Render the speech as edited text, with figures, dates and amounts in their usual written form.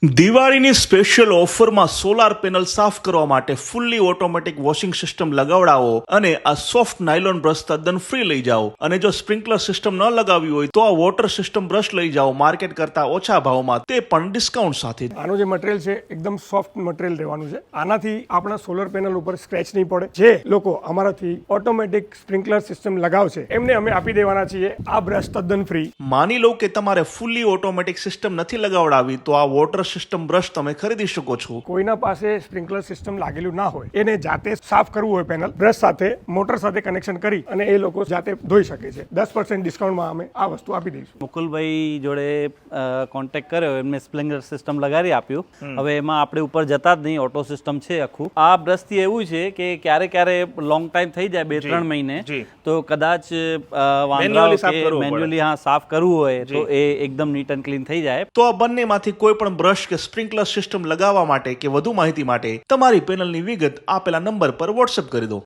દિવાળીની special ઓફરમાં solar panel સાફ કરવા માટે ફૂલ્લી ઓટોમેટિક વોશિંગ સિસ્ટમ લગાવડાવો અને આ સોફ્ટ નાયલોન બ્રશ તદ્દન ફ્રી લઈ જાઓ. અને જો સ્પ્રિંકલર સિસ્ટમ ન લગાવી હોય તો આ વોટર સિસ્ટમ બ્રશ લઈ જાઓ માર્કેટ કરતા ઓછા ભાવમાં, તે પણ ડિસ્કાઉન્ટ સાથે. આનું જે મટીરિયલ છે એકદમ સોફ્ટ મટીરિયલ રહેવાનું છે. આનાથી આપણા સોલર પેનલ ઉપર સ્ક્રેચ નહીં પડે. જે લોકો અમારાથી ઓટોમેટિક સ્પ્રિંકલર સિસ્ટમ લગાવશે એમને અમે આપી દેવાના છીએ આ બ્રશ તદ્દન ફ્રી. માની લો કે તમારે ફૂલ્લી ઓટોમેટિક સિસ્ટમ નથી લગાવડાવી તો આ વોટર સિસ્ટમ બ્રશ તમે ખરીદી શકો છો. કોઈના પાસે સ્પ્રિંકલર સિસ્ટમ લાગેલું ના હોય એને જાતે સાફ કરવું હોય પેનલ બ્રશ સાથે મોટર સાથે કનેક્શન કરી અને એ લોકો જાતે ધોઈ શકે છે. 10% ડિસ્કાઉન્ટમાં અમે આ વસ્તુ આપી દઈશું. મુકુલભાઈ જોડે કોન્ટેક્ટ કર્યો, એમને સ્પ્રિંકલર સિસ્ટમ લગાડી આપ્યું. હવે એમાં આપણે ઉપર જતા જ નહીં, ઓટો સિસ્ટમ છે આખું. આ બ્રશથી એવું છે કે ક્યારે લોંગ ટાઈમ થઈ જાય 2-3 મહિને તો કદાચ મેન્યુઅલી સાફ કરવું હોય તો એ એકદમ નીટ એન્ડ ક્લીન થઈ જાય. તો આ બંનેમાંથી કોઈ પણ બ્રશ કે સ્પ્રિંકલર સિસ્ટમ લગાવવા માટે કે વધુ માહિતી માટે તમારી પેનલની વિગત આપેલા નંબર પર વોટ્સએપ કરી દો.